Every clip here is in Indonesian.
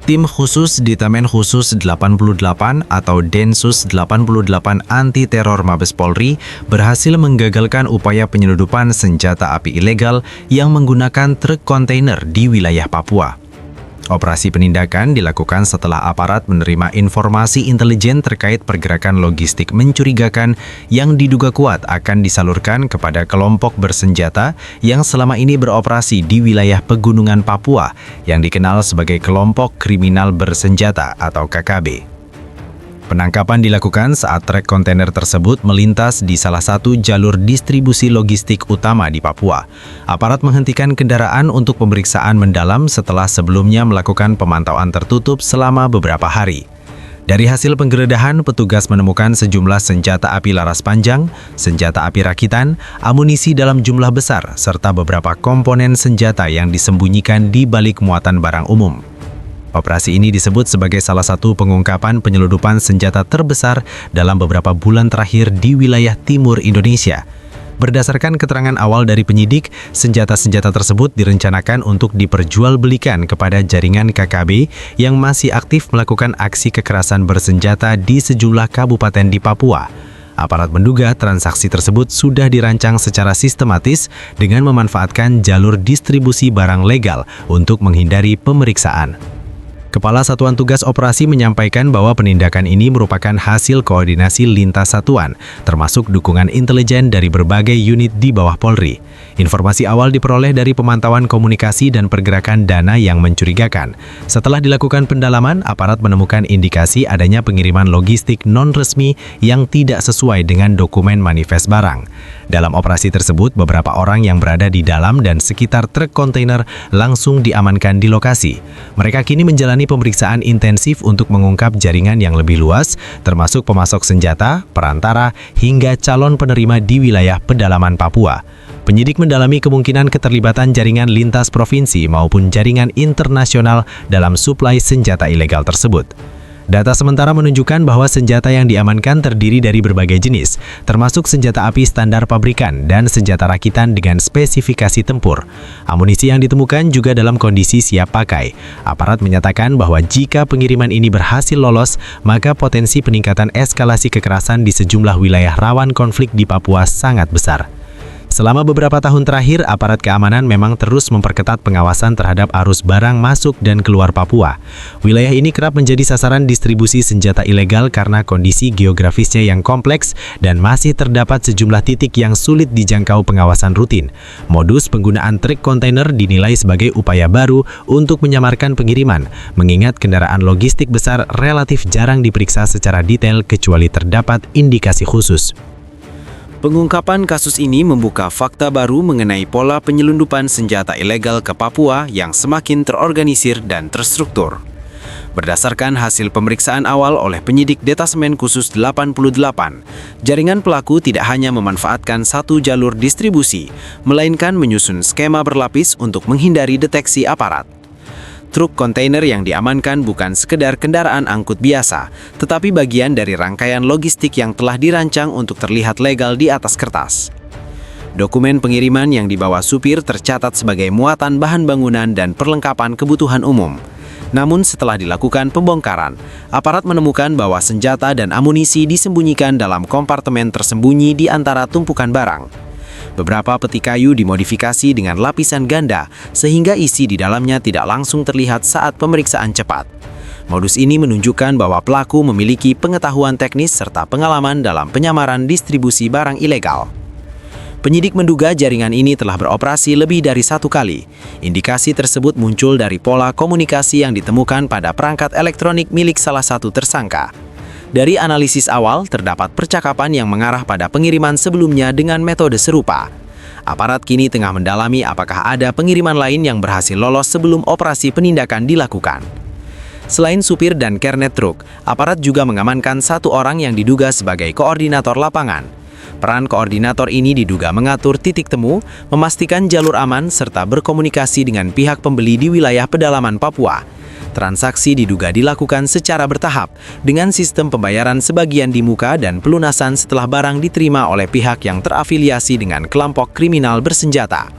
Tim khusus Detasemen Khusus 88 atau Densus 88 Anti Teror Mabes Polri berhasil menggagalkan upaya penyeludupan senjata api ilegal yang menggunakan truk kontainer di wilayah Papua. Operasi penindakan dilakukan setelah aparat menerima informasi intelijen terkait pergerakan logistik mencurigakan yang diduga kuat akan disalurkan kepada kelompok bersenjata yang selama ini beroperasi di wilayah pegunungan Papua yang dikenal sebagai kelompok kriminal bersenjata atau KKB. Penangkapan dilakukan saat truk kontainer tersebut melintas di salah satu jalur distribusi logistik utama di Papua. Aparat menghentikan kendaraan untuk pemeriksaan mendalam setelah sebelumnya melakukan pemantauan tertutup selama beberapa hari. Dari hasil penggeledahan, petugas menemukan sejumlah senjata api laras panjang, senjata api rakitan, amunisi dalam jumlah besar, serta beberapa komponen senjata yang disembunyikan di balik muatan barang umum. Operasi ini disebut sebagai salah satu pengungkapan penyeludupan senjata terbesar dalam beberapa bulan terakhir di wilayah timur Indonesia. Berdasarkan keterangan awal dari penyidik, senjata-senjata tersebut direncanakan untuk diperjualbelikan kepada jaringan KKB yang masih aktif melakukan aksi kekerasan bersenjata di sejumlah kabupaten di Papua. Aparat menduga transaksi tersebut sudah dirancang secara sistematis dengan memanfaatkan jalur distribusi barang legal untuk menghindari pemeriksaan. Kepala Satuan Tugas Operasi menyampaikan bahwa penindakan ini merupakan hasil koordinasi lintas satuan, termasuk dukungan intelijen dari berbagai unit di bawah Polri. Informasi awal diperoleh dari pemantauan komunikasi dan pergerakan dana yang mencurigakan. Setelah dilakukan pendalaman, aparat menemukan indikasi adanya pengiriman logistik non-resmi yang tidak sesuai dengan dokumen manifest barang. Dalam operasi tersebut, beberapa orang yang berada di dalam dan sekitar truk kontainer langsung diamankan di lokasi. Mereka kini menjalani pemeriksaan intensif untuk mengungkap jaringan yang lebih luas, termasuk pemasok senjata, perantara, hingga calon penerima di wilayah pedalaman Papua. Penyidik mendalami kemungkinan keterlibatan jaringan lintas provinsi maupun jaringan internasional dalam suplai senjata ilegal tersebut. Data sementara menunjukkan bahwa senjata yang diamankan terdiri dari berbagai jenis, termasuk senjata api standar pabrikan dan senjata rakitan dengan spesifikasi tempur. Amunisi yang ditemukan juga dalam kondisi siap pakai. Aparat menyatakan bahwa jika pengiriman ini berhasil lolos, maka potensi peningkatan eskalasi kekerasan di sejumlah wilayah rawan konflik di Papua sangat besar. Selama beberapa tahun terakhir, aparat keamanan memang terus memperketat pengawasan terhadap arus barang masuk dan keluar Papua. Wilayah ini kerap menjadi sasaran distribusi senjata ilegal karena kondisi geografisnya yang kompleks dan masih terdapat sejumlah titik yang sulit dijangkau pengawasan rutin. Modus penggunaan truk kontainer dinilai sebagai upaya baru untuk menyamarkan pengiriman, mengingat kendaraan logistik besar relatif jarang diperiksa secara detail kecuali terdapat indikasi khusus. Pengungkapan kasus ini membuka fakta baru mengenai pola penyelundupan senjata ilegal ke Papua yang semakin terorganisir dan terstruktur. Berdasarkan hasil pemeriksaan awal oleh penyidik Detasemen Khusus 88, jaringan pelaku tidak hanya memanfaatkan satu jalur distribusi, melainkan menyusun skema berlapis untuk menghindari deteksi aparat. Truk kontainer yang diamankan bukan sekedar kendaraan angkut biasa, tetapi bagian dari rangkaian logistik yang telah dirancang untuk terlihat legal di atas kertas. Dokumen pengiriman yang dibawa supir tercatat sebagai muatan bahan bangunan dan perlengkapan kebutuhan umum. Namun setelah dilakukan pembongkaran, aparat menemukan bahwa senjata dan amunisi disembunyikan dalam kompartemen tersembunyi di antara tumpukan barang. Beberapa peti kayu dimodifikasi dengan lapisan ganda sehingga isi di dalamnya tidak langsung terlihat saat pemeriksaan cepat. Modus ini menunjukkan bahwa pelaku memiliki pengetahuan teknis serta pengalaman dalam penyamaran distribusi barang ilegal. Penyidik menduga jaringan ini telah beroperasi lebih dari satu kali. Indikasi tersebut muncul dari pola komunikasi yang ditemukan pada perangkat elektronik milik salah satu tersangka. Dari analisis awal, terdapat percakapan yang mengarah pada pengiriman sebelumnya dengan metode serupa. Aparat kini tengah mendalami apakah ada pengiriman lain yang berhasil lolos sebelum operasi penindakan dilakukan. Selain supir dan kernet truk, aparat juga mengamankan satu orang yang diduga sebagai koordinator lapangan. Peran koordinator ini diduga mengatur titik temu, memastikan jalur aman, serta berkomunikasi dengan pihak pembeli di wilayah pedalaman Papua. Transaksi diduga dilakukan secara bertahap, dengan sistem pembayaran sebagian di muka dan pelunasan setelah barang diterima oleh pihak yang terafiliasi dengan kelompok kriminal bersenjata.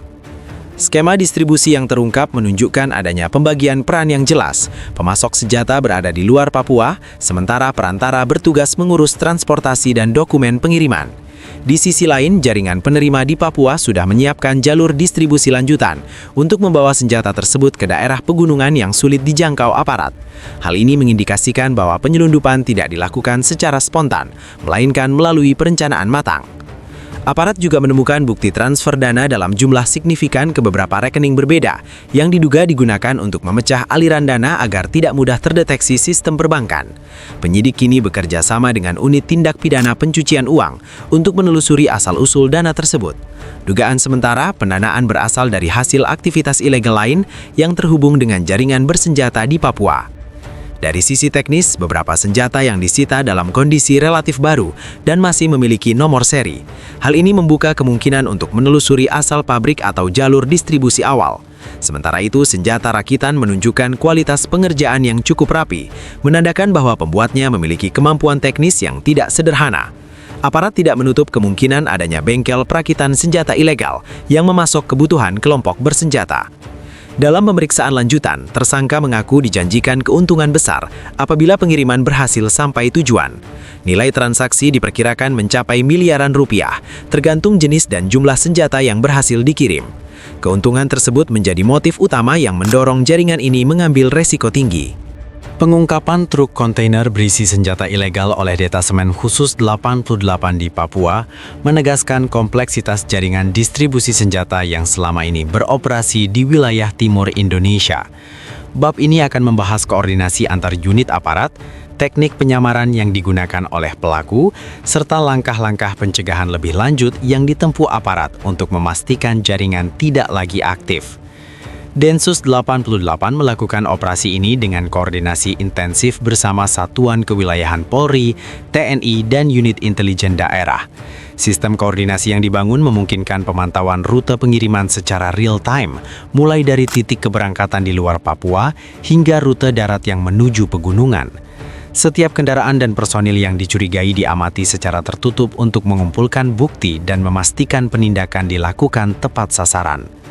Skema distribusi yang terungkap menunjukkan adanya pembagian peran yang jelas. Pemasok senjata berada di luar Papua, sementara perantara bertugas mengurus transportasi dan dokumen pengiriman. Di sisi lain, jaringan penerima di Papua sudah menyiapkan jalur distribusi lanjutan untuk membawa senjata tersebut ke daerah pegunungan yang sulit dijangkau aparat. Hal ini mengindikasikan bahwa penyelundupan tidak dilakukan secara spontan, melainkan melalui perencanaan matang. Aparat juga menemukan bukti transfer dana dalam jumlah signifikan ke beberapa rekening berbeda yang diduga digunakan untuk memecah aliran dana agar tidak mudah terdeteksi sistem perbankan. Penyidik kini bekerja sama dengan unit tindak pidana pencucian uang untuk menelusuri asal-usul dana tersebut. Dugaan sementara, pendanaan berasal dari hasil aktivitas ilegal lain yang terhubung dengan jaringan bersenjata di Papua. Dari sisi teknis, beberapa senjata yang disita dalam kondisi relatif baru dan masih memiliki nomor seri. Hal ini membuka kemungkinan untuk menelusuri asal pabrik atau jalur distribusi awal. Sementara itu, senjata rakitan menunjukkan kualitas pengerjaan yang cukup rapi, menandakan bahwa pembuatnya memiliki kemampuan teknis yang tidak sederhana. Aparat tidak menutup kemungkinan adanya bengkel perakitan senjata ilegal yang memasok kebutuhan kelompok bersenjata. Dalam pemeriksaan lanjutan, tersangka mengaku dijanjikan keuntungan besar apabila pengiriman berhasil sampai tujuan. Nilai transaksi diperkirakan mencapai miliaran rupiah, tergantung jenis dan jumlah senjata yang berhasil dikirim. Keuntungan tersebut menjadi motif utama yang mendorong jaringan ini mengambil resiko tinggi. Pengungkapan truk kontainer berisi senjata ilegal oleh Detasemen Khusus 88 di Papua menegaskan kompleksitas jaringan distribusi senjata yang selama ini beroperasi di wilayah timur Indonesia. Bab ini akan membahas koordinasi antar unit aparat, teknik penyamaran yang digunakan oleh pelaku, serta langkah-langkah pencegahan lebih lanjut yang ditempuh aparat untuk memastikan jaringan tidak lagi aktif. Densus 88 melakukan operasi ini dengan koordinasi intensif bersama Satuan Kewilayahan Polri, TNI, dan unit intelijen daerah. Sistem koordinasi yang dibangun memungkinkan pemantauan rute pengiriman secara real-time, mulai dari titik keberangkatan di luar Papua hingga rute darat yang menuju pegunungan. Setiap kendaraan dan personil yang dicurigai diamati secara tertutup untuk mengumpulkan bukti dan memastikan penindakan dilakukan tepat sasaran.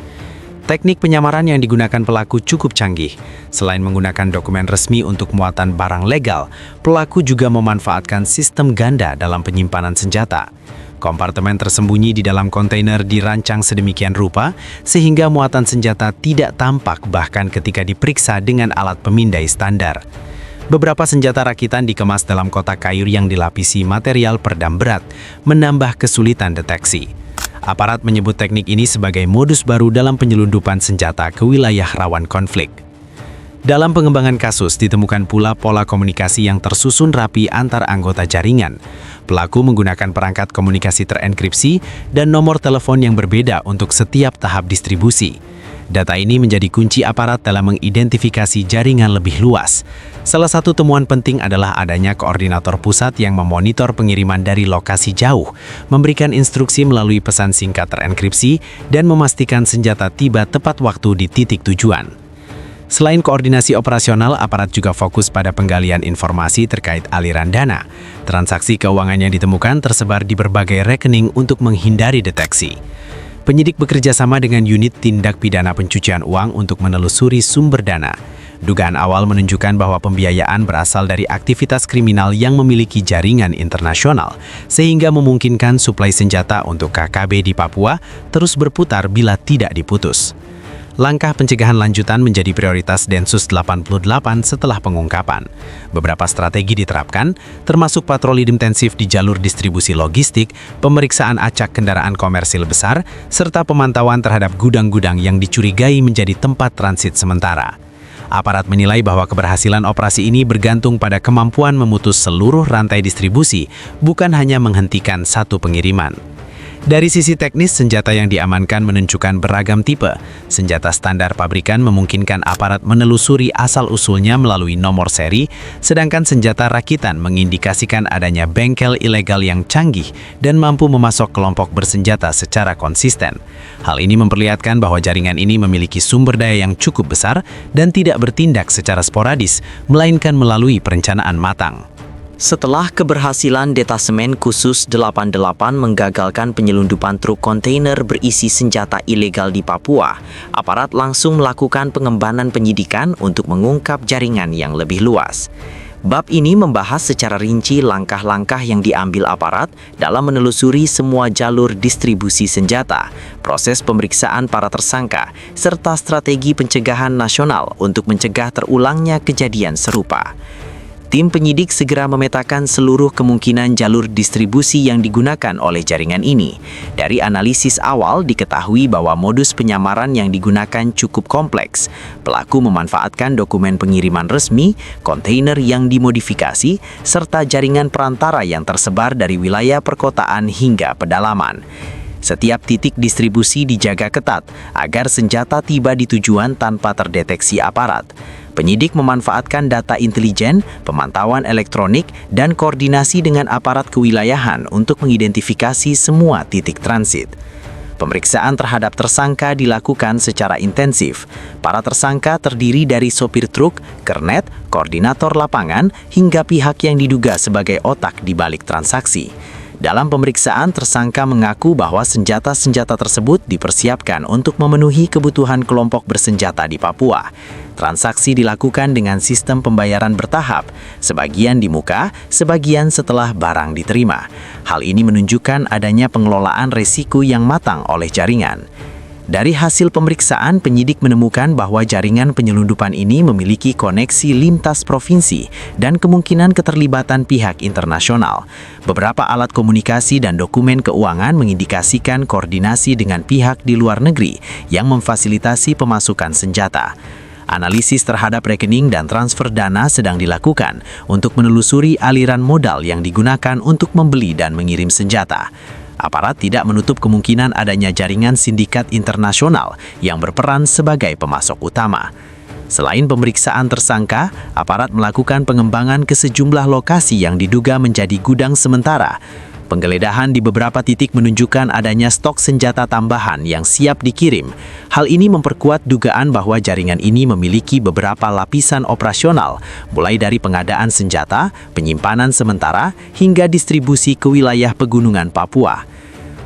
Teknik penyamaran yang digunakan pelaku cukup canggih. Selain menggunakan dokumen resmi untuk muatan barang legal, pelaku juga memanfaatkan sistem ganda dalam penyimpanan senjata. Kompartemen tersembunyi di dalam kontainer dirancang sedemikian rupa sehingga muatan senjata tidak tampak bahkan ketika diperiksa dengan alat pemindai standar. Beberapa senjata rakitan dikemas dalam kotak kayu yang dilapisi material peredam berat, menambah kesulitan deteksi. Aparat menyebut teknik ini sebagai modus baru dalam penyelundupan senjata ke wilayah rawan konflik. Dalam pengembangan kasus, ditemukan pula pola komunikasi yang tersusun rapi antar anggota jaringan. Pelaku menggunakan perangkat komunikasi terenkripsi dan nomor telepon yang berbeda untuk setiap tahap distribusi. Data ini menjadi kunci aparat dalam mengidentifikasi jaringan lebih luas. Salah satu temuan penting adalah adanya koordinator pusat yang memonitor pengiriman dari lokasi jauh, memberikan instruksi melalui pesan singkat terenkripsi, dan memastikan senjata tiba tepat waktu di titik tujuan. Selain koordinasi operasional, aparat juga fokus pada penggalian informasi terkait aliran dana. Transaksi keuangan yang ditemukan tersebar di berbagai rekening untuk menghindari deteksi. Penyidik bekerja sama dengan unit tindak pidana pencucian uang untuk menelusuri sumber dana. Dugaan awal menunjukkan bahwa pembiayaan berasal dari aktivitas kriminal yang memiliki jaringan internasional, sehingga memungkinkan suplai senjata untuk KKB di Papua terus berputar bila tidak diputus. Langkah pencegahan lanjutan menjadi prioritas Densus 88 setelah pengungkapan. Beberapa strategi diterapkan, termasuk patroli intensif di jalur distribusi logistik, pemeriksaan acak kendaraan komersil besar, serta pemantauan terhadap gudang-gudang yang dicurigai menjadi tempat transit sementara. Aparat menilai bahwa keberhasilan operasi ini bergantung pada kemampuan memutus seluruh rantai distribusi, bukan hanya menghentikan satu pengiriman. Dari sisi teknis, senjata yang diamankan menunjukkan beragam tipe. Senjata standar pabrikan memungkinkan aparat menelusuri asal-usulnya melalui nomor seri, sedangkan senjata rakitan mengindikasikan adanya bengkel ilegal yang canggih dan mampu memasok kelompok bersenjata secara konsisten. Hal ini memperlihatkan bahwa jaringan ini memiliki sumber daya yang cukup besar dan tidak bertindak secara sporadis, melainkan melalui perencanaan matang. Setelah keberhasilan Detasemen Khusus 88 menggagalkan penyelundupan truk kontainer berisi senjata ilegal di Papua, aparat langsung melakukan pengembangan penyidikan untuk mengungkap jaringan yang lebih luas. Bab ini membahas secara rinci langkah-langkah yang diambil aparat dalam menelusuri semua jalur distribusi senjata, proses pemeriksaan para tersangka, serta strategi pencegahan nasional untuk mencegah terulangnya kejadian serupa. Tim penyidik segera memetakan seluruh kemungkinan jalur distribusi yang digunakan oleh jaringan ini. Dari analisis awal diketahui bahwa modus penyamaran yang digunakan cukup kompleks. Pelaku memanfaatkan dokumen pengiriman resmi, kontainer yang dimodifikasi, serta jaringan perantara yang tersebar dari wilayah perkotaan hingga pedalaman. Setiap titik distribusi dijaga ketat agar senjata tiba di tujuan tanpa terdeteksi aparat. Penyidik memanfaatkan data intelijen, pemantauan elektronik, dan koordinasi dengan aparat kewilayahan untuk mengidentifikasi semua titik transit. Pemeriksaan terhadap tersangka dilakukan secara intensif. Para tersangka terdiri dari sopir truk, kernet, koordinator lapangan, hingga pihak yang diduga sebagai otak di balik transaksi. Dalam pemeriksaan, tersangka mengaku bahwa senjata-senjata tersebut dipersiapkan untuk memenuhi kebutuhan kelompok bersenjata di Papua. Transaksi dilakukan dengan sistem pembayaran bertahap, sebagian di muka, sebagian setelah barang diterima. Hal ini menunjukkan adanya pengelolaan risiko yang matang oleh jaringan. Dari hasil pemeriksaan, penyidik menemukan bahwa jaringan penyelundupan ini memiliki koneksi lintas provinsi dan kemungkinan keterlibatan pihak internasional. Beberapa alat komunikasi dan dokumen keuangan mengindikasikan koordinasi dengan pihak di luar negeri yang memfasilitasi pemasukan senjata. Analisis terhadap rekening dan transfer dana sedang dilakukan untuk menelusuri aliran modal yang digunakan untuk membeli dan mengirim senjata. Aparat tidak menutup kemungkinan adanya jaringan sindikat internasional yang berperan sebagai pemasok utama. Selain pemeriksaan tersangka, aparat melakukan pengembangan ke sejumlah lokasi yang diduga menjadi gudang sementara. Penggeledahan di beberapa titik menunjukkan adanya stok senjata tambahan yang siap dikirim. Hal ini memperkuat dugaan bahwa jaringan ini memiliki beberapa lapisan operasional, mulai dari pengadaan senjata, penyimpanan sementara, hingga distribusi ke wilayah pegunungan Papua.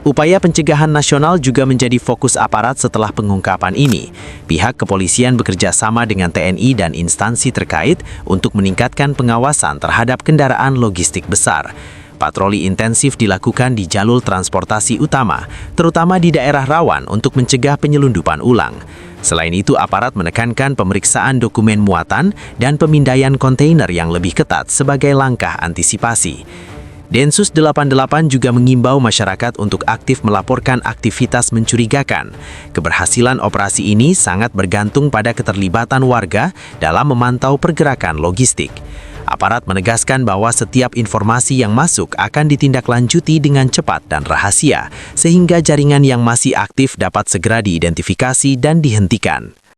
Upaya pencegahan nasional juga menjadi fokus aparat setelah pengungkapan ini. Pihak kepolisian bekerja sama dengan TNI dan instansi terkait untuk meningkatkan pengawasan terhadap kendaraan logistik besar. Patroli intensif dilakukan di jalur transportasi utama, terutama di daerah rawan untuk mencegah penyelundupan ulang. Selain itu, aparat menekankan pemeriksaan dokumen muatan dan pemindaian kontainer yang lebih ketat sebagai langkah antisipasi. Densus 88 juga mengimbau masyarakat untuk aktif melaporkan aktivitas mencurigakan. Keberhasilan operasi ini sangat bergantung pada keterlibatan warga dalam memantau pergerakan logistik. Aparat menegaskan bahwa setiap informasi yang masuk akan ditindaklanjuti dengan cepat dan rahasia, sehingga jaringan yang masih aktif dapat segera diidentifikasi dan dihentikan.